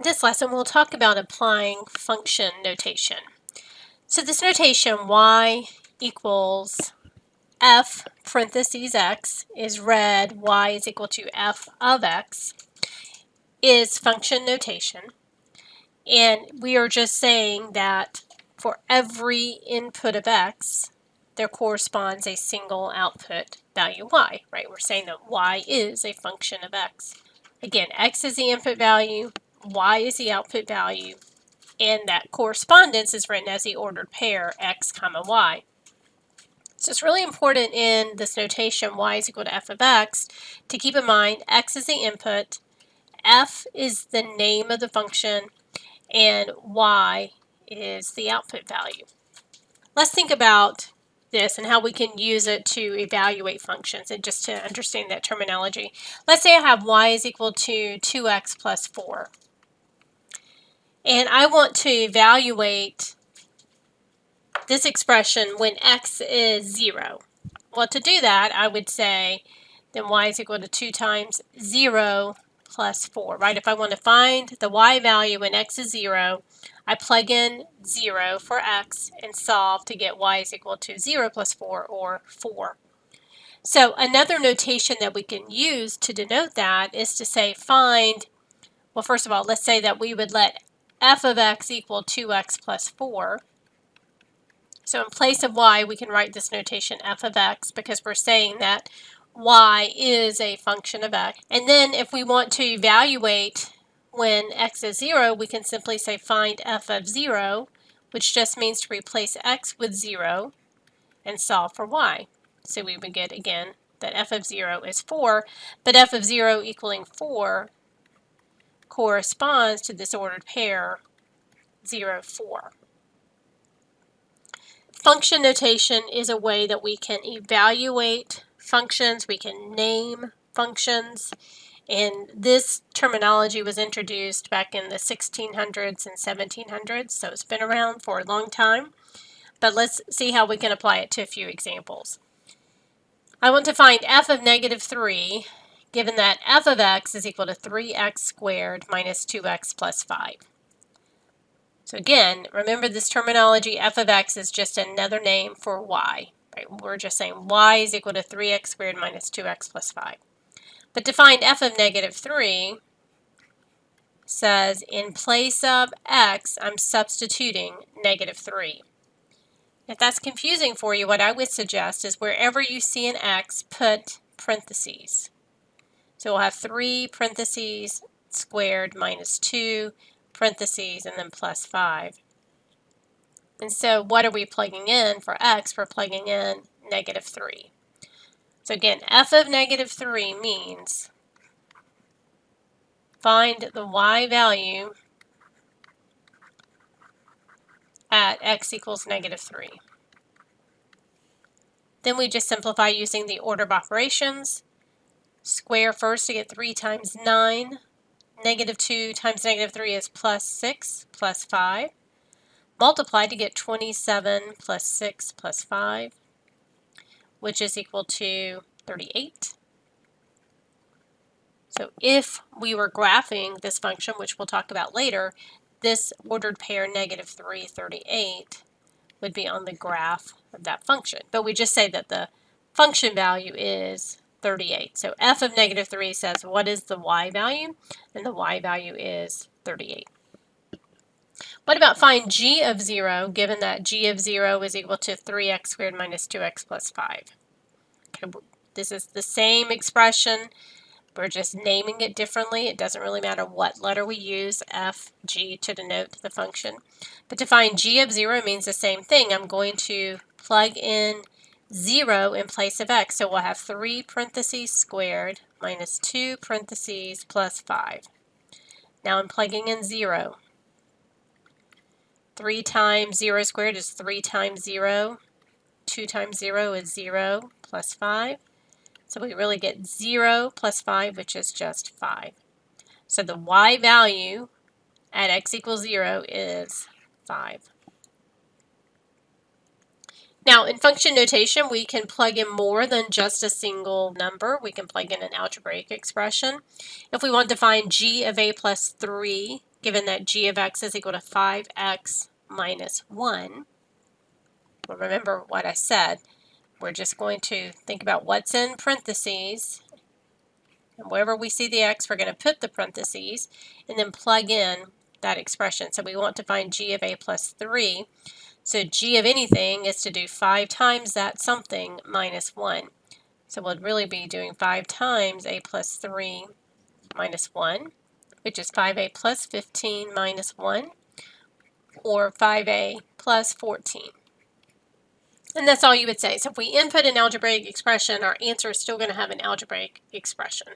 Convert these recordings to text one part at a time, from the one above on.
In this lesson, we'll talk about applying function notation. So this notation, y equals f parentheses x, is read y is equal to f of x, is function notation. And we are just saying that for every input of x, there corresponds a single output value y, right? We're saying that y is a function of x. Again, x is the input value, y is the output value, and that correspondence is written as the ordered pair x comma y. So it's really important in this notation y is equal to f of x to keep in mind x is the input, f is the name of the function, and y is the output value. Let's think about this and how we can use it to evaluate functions and just to understand that terminology. Let's say I have y is equal to 2x plus 4. And I want to evaluate this expression when x is 0. Well, to do that, I would say then y is equal to 2 times 0 plus 4, right? If I want to find the y value when x is 0, I plug in 0 for x and solve to get y is equal to 0 plus 4, or 4. So another notation that we can use to denote that is to say find, well, first of all, let's say that we would let f of x equal 2x plus 4. So in place of y, we can write this notation f of x because we're saying that y is a function of x. And then if we want to evaluate when x is 0, we can simply say find f of 0, which just means to replace x with 0 and solve for y. So we would get, again, that f of 0 is 4, but f of 0 equaling 4 corresponds to this ordered pair 0, 4. Function notation is a way that we can evaluate functions, we can name functions, and this terminology was introduced back in the 1600s and 1700s, so it's been around for a long time. But let's see how we can apply it to a few examples. I want to find f of negative 3, given that f of x is equal to 3x squared minus 2x plus 5. So again, remember this terminology, f of x is just another name for y. Right? We're just saying y is equal to 3x squared minus 2x plus 5. But to find f of negative 3 says in place of x, I'm substituting negative 3. If that's confusing for you, what I would suggest is wherever you see an x, put parentheses. So we'll have 3 parentheses squared minus 2 parentheses and then plus 5. And so what are we plugging in for x? We're plugging in negative 3. So again, f of negative 3 means find the y value at x equals negative 3. Then we just simplify using the order of operations. Square first to get 3 times 9. Negative 2 times negative 3 is plus 6 plus 5. Multiply to get 27 plus 6 plus 5, which is equal to 38. So if we were graphing this function, which we'll talk about later, this ordered pair negative 3, 38 would be on the graph of that function. But we just say that the function value is 38. So f of negative 3 says what is the y value? And the y value is 38. What about find g of 0, given that g of 0 is equal to 3x squared minus 2x plus 5? Okay, this is the same expression. We're just naming it differently. It doesn't really matter what letter we use, f, g, to denote the function. But to find g of 0 means the same thing. I'm going to plug in 0 in place of x. So we'll have 3 parentheses squared minus 2 parentheses plus 5. Now I'm plugging in 0. 3 times 0 squared is 3 times 0. 2 times 0 is 0 plus 5. So we really get 0 plus 5, which is just 5. So the y value at x equals 0 is 5. Now, in function notation, we can plug in more than just a single number. We can plug in an algebraic expression. If we want to find g of a plus 3, given that g of x is equal to 5x minus 1. Well, remember what I said. We're just going to think about what's in parentheses. And wherever we see the x, we're going to put the parentheses and then plug in that expression. So we want to find g of a plus 3. So g of anything is to do 5 times that something minus 1. So we'll really be doing 5 times a plus 3 minus 1, which is 5a plus 15 minus 1, or 5a plus 14. And that's all you would say. So if we input an algebraic expression, our answer is still going to have an algebraic expression.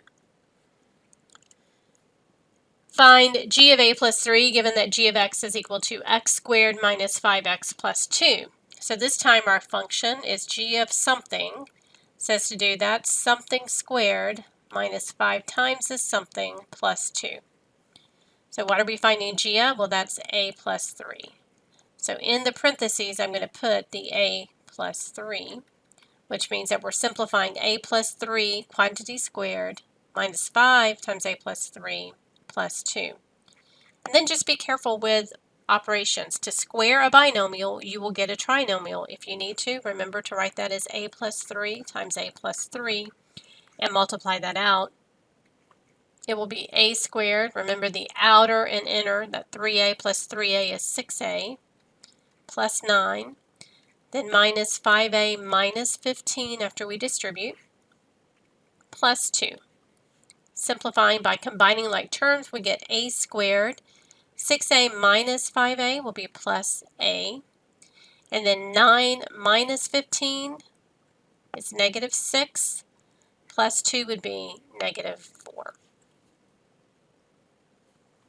Find g of a plus 3 given that g of x is equal to x squared minus 5x plus 2. So this time our function is g of something. Says to do that something squared minus 5 times this something plus 2. So what are we finding g of? Well, that's a plus 3. So in the parentheses, I'm going to put the a plus 3, which means that we're simplifying a plus 3 quantity squared minus 5 times a plus 3 plus 2. And then just be careful with operations. To square a binomial, you will get a trinomial. If you need to, remember to write that as a plus 3 times a plus 3 and multiply that out. It will be a squared. Remember the outer and inner, that 3a plus 3a is 6a, plus 9. Then minus 5a minus 15 after we distribute, plus 2. Simplifying by combining like terms, we get a squared. 6a minus 5a will be plus a. And then 9 minus 15 is negative 6. Plus 2 would be negative 4.